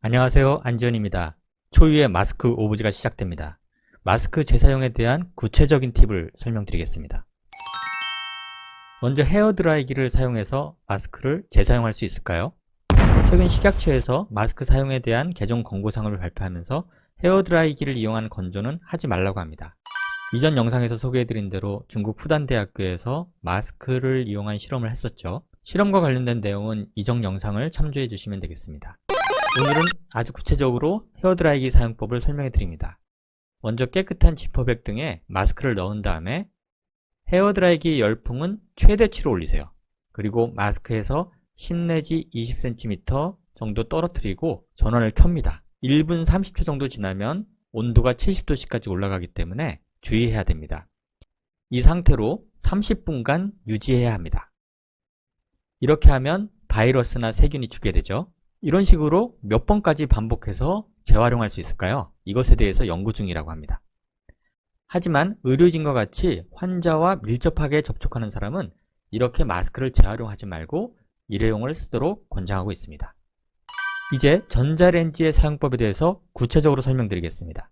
안녕하세요, 안지현입니다. 초유의 마스크 오브제가 시작됩니다. 마스크 재사용에 대한 구체적인 팁을 설명드리겠습니다. 먼저 헤어드라이기를 사용해서 마스크를 재사용할 수 있을까요? 최근 식약처에서 마스크 사용에 대한 개정 권고사항을 발표하면서 헤어드라이기를 이용한 건조는 하지 말라고 합니다. 이전 영상에서 소개해드린 대로 중국 푸단대학교에서 마스크를 이용한 실험을 했었죠. 실험과 관련된 내용은 이전 영상을 참조해 주시면 되겠습니다. 오늘은 아주 구체적으로 헤어드라이기 사용법을 설명해 드립니다. 먼저 깨끗한 지퍼백 등에 마스크를 넣은 다음에 헤어드라이기 열풍은 최대치로 올리세요. 그리고 마스크에서 10 내지 20cm 정도 떨어뜨리고 전원을 켭니다. 1분 30초 정도 지나면 온도가 70도씨까지 올라가기 때문에 주의해야 됩니다. 이 상태로 30분간 유지해야 합니다. 이렇게 하면 바이러스나 세균이 죽게 되죠. 이런 식으로 몇 번까지 반복해서 재활용할 수 있을까요? 이것에 대해서 연구 중이라고 합니다. 하지만 의료진과 같이 환자와 밀접하게 접촉하는 사람은 이렇게 마스크를 재활용하지 말고 일회용을 쓰도록 권장하고 있습니다. 이제 전자레인지의 사용법에 대해서 구체적으로 설명드리겠습니다.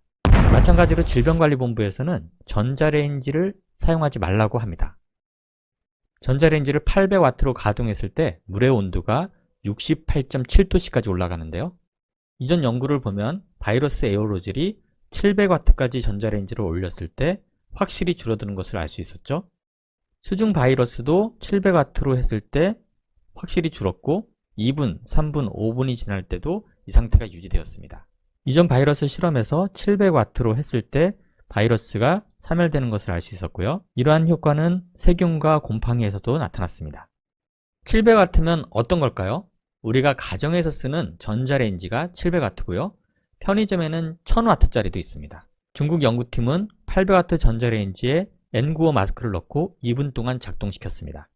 마찬가지로 질병관리본부에서는 전자레인지를 사용하지 말라고 합니다. 전자레인지를 800W로 가동했을 때 물의 온도가 68.7도씨까지 올라가는데요. 이전 연구를 보면 바이러스 에어로졸이 700W까지 전자레인지를 올렸을 때 확실히 줄어드는 것을 알 수 있었죠. 수중 바이러스도 700W로 했을 때 확실히 줄었고 2분, 3분, 5분이 지날 때도 이 상태가 유지되었습니다. 이전 바이러스 실험에서 700W로 했을 때 바이러스가 사멸되는 것을 알 수 있었고요. 이러한 효과는 세균과 곰팡이에서도 나타났습니다. 700W면 어떤 걸까요? 우리가 가정에서 쓰는 전자레인지가 700W고요. 편의점에는 1000W짜리도 있습니다. 중국 연구팀은 800W 전자레인지에 N95 마스크를 넣고 2분 동안 작동시켰습니다.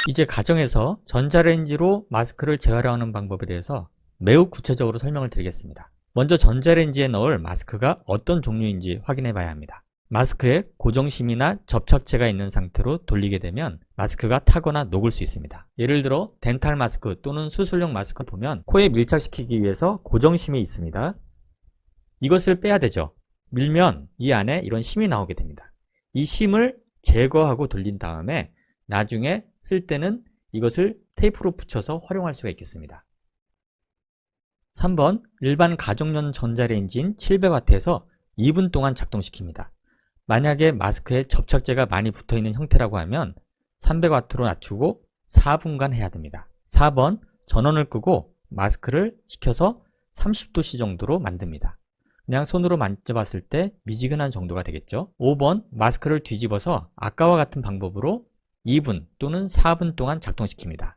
이제 가정에서 전자레인지로 마스크를 재활용하는 방법에 대해서 매우 구체적으로 설명을 드리겠습니다. 먼저 전자레인지에 넣을 마스크가 어떤 종류인지 확인해 봐야 합니다. 마스크에 고정심이나 접착제가 있는 상태로 돌리게 되면 마스크가 타거나 녹을 수 있습니다. 예를 들어 덴탈 마스크 또는 수술용 마스크 보면 코에 밀착시키기 위해서 고정심이 있습니다. 이것을 빼야 되죠. 밀면 이 안에 이런 심이 나오게 됩니다. 이 심을 제거하고 돌린 다음에 나중에 쓸 때는 이것을 테이프로 붙여서 활용할 수가 있겠습니다. 3번 일반 가정용 전자레인지인 700W에서 2분 동안 작동시킵니다. 만약에 마스크에 접착제가 많이 붙어있는 형태라고 하면 300W로 낮추고 4분간 해야 됩니다. 4번 전원을 끄고 마스크를 식혀서 30도씨 정도로 만듭니다. 그냥 손으로 만져봤을 때 미지근한 정도가 되겠죠. 5번 마스크를 뒤집어서 아까와 같은 방법으로 2분 또는 4분 동안 작동시킵니다.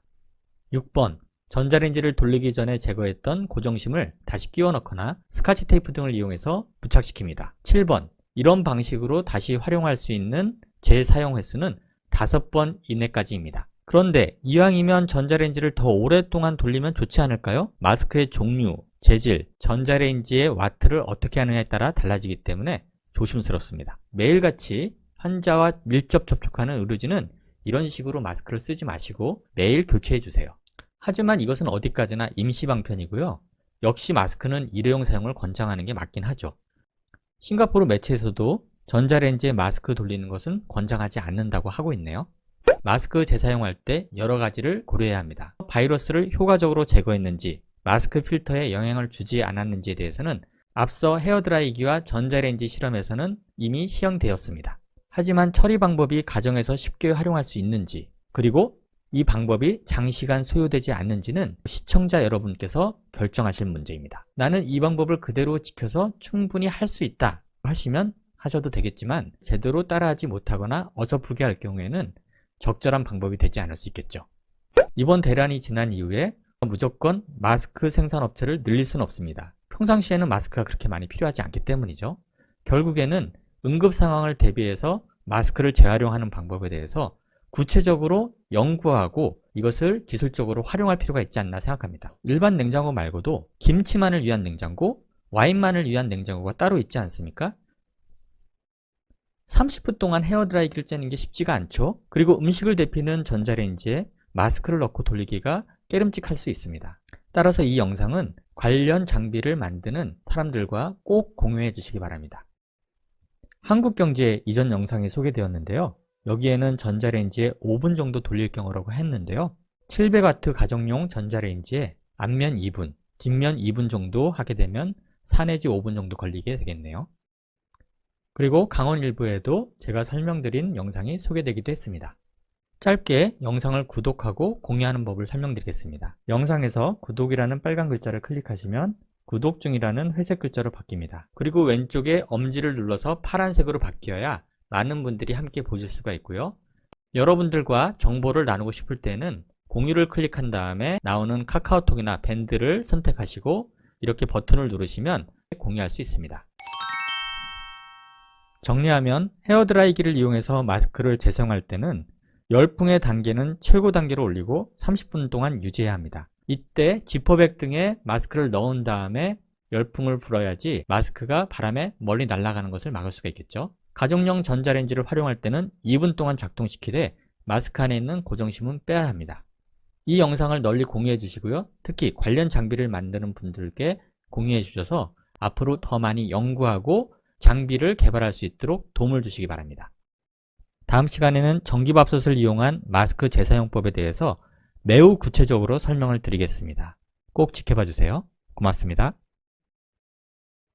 6번 전자레인지를 돌리기 전에 제거했던 고정심을 다시 끼워 넣거나 스카치 테이프 등을 이용해서 부착시킵니다. 7번 이런 방식으로 다시 활용할 수 있는 재사용 횟수는 5번 이내까지입니다. 그런데 이왕이면 전자레인지를 더 오랫동안 돌리면 좋지 않을까요? 마스크의 종류, 재질, 전자레인지의 와트를 어떻게 하느냐에 따라 달라지기 때문에 조심스럽습니다. 매일같이 환자와 밀접 접촉하는 의료진은 이런 식으로 마스크를 쓰지 마시고 매일 교체해 주세요. 하지만 이것은 어디까지나 임시방편이고요. 역시 마스크는 일회용 사용을 권장하는 게 맞긴 하죠. 싱가포르 매체에서도 전자레인지에 마스크 돌리는 것은 권장하지 않는다고 하고 있네요. 마스크 재사용할 때 여러 가지를 고려해야 합니다. 바이러스를 효과적으로 제거했는지, 마스크 필터에 영향을 주지 않았는지에 대해서는 앞서 헤어드라이기와 전자레인지 실험에서는 이미 시행되었습니다. 하지만 처리 방법이 가정에서 쉽게 활용할 수 있는지, 그리고 이 방법이 장시간 소요되지 않는지는 시청자 여러분께서 결정하실 문제입니다. 나는 이 방법을 그대로 지켜서 충분히 할 수 있다 하시면 하셔도 되겠지만 제대로 따라하지 못하거나 어설프게 할 경우에는 적절한 방법이 되지 않을 수 있겠죠. 이번 대란이 지난 이후에 무조건 마스크 생산업체를 늘릴 수는 없습니다. 평상시에는 마스크가 그렇게 많이 필요하지 않기 때문이죠. 결국에는 응급 상황을 대비해서 마스크를 재활용하는 방법에 대해서 구체적으로 연구하고 이것을 기술적으로 활용할 필요가 있지 않나 생각합니다. 일반 냉장고 말고도 김치만을 위한 냉장고, 와인만을 위한 냉장고가 따로 있지 않습니까? 30분 동안 헤어드라이기를 째는 게 쉽지가 않죠. 그리고 음식을 데피는 전자레인지에 마스크를 넣고 돌리기가 깨름직할 수 있습니다. 따라서 이 영상은 관련 장비를 만드는 사람들과 꼭 공유해 주시기 바랍니다. 한국경제 이전 영상이 소개되었는데요. 여기에는 전자레인지에 5분 정도 돌릴 경우라고 했는데요. 700W 가정용 전자레인지에 앞면 2분, 뒷면 2분 정도 하게 되면 4 내지 5분 정도 걸리게 되겠네요. 그리고 강원 일부에도 제가 설명드린 영상이 소개되기도 했습니다. 짧게 영상을 구독하고 공유하는 법을 설명드리겠습니다. 영상에서 구독이라는 빨간 글자를 클릭하시면 구독 중이라는 회색 글자로 바뀝니다. 그리고 왼쪽에 엄지를 눌러서 파란색으로 바뀌어야 많은 분들이 함께 보실 수가 있고요. 여러분들과 정보를 나누고 싶을 때는 공유를 클릭한 다음에 나오는 카카오톡이나 밴드를 선택하시고 이렇게 버튼을 누르시면 공유할 수 있습니다. 정리하면 헤어드라이기를 이용해서 마스크를 재사용할 때는 열풍의 단계는 최고 단계로 올리고 30분 동안 유지해야 합니다. 이때 지퍼백 등에 마스크를 넣은 다음에 열풍을 불어야지 마스크가 바람에 멀리 날아가는 것을 막을 수가 있겠죠. 가정용 전자레인지를 활용할 때는 2분 동안 작동시키되 마스크 안에 있는 고정심은 빼야 합니다. 이 영상을 널리 공유해 주시고요. 특히 관련 장비를 만드는 분들께 공유해 주셔서 앞으로 더 많이 연구하고 장비를 개발할 수 있도록 도움을 주시기 바랍니다. 다음 시간에는 전기밥솥을 이용한 마스크 재사용법에 대해서 매우 구체적으로 설명을 드리겠습니다. 꼭 지켜봐 주세요. 고맙습니다.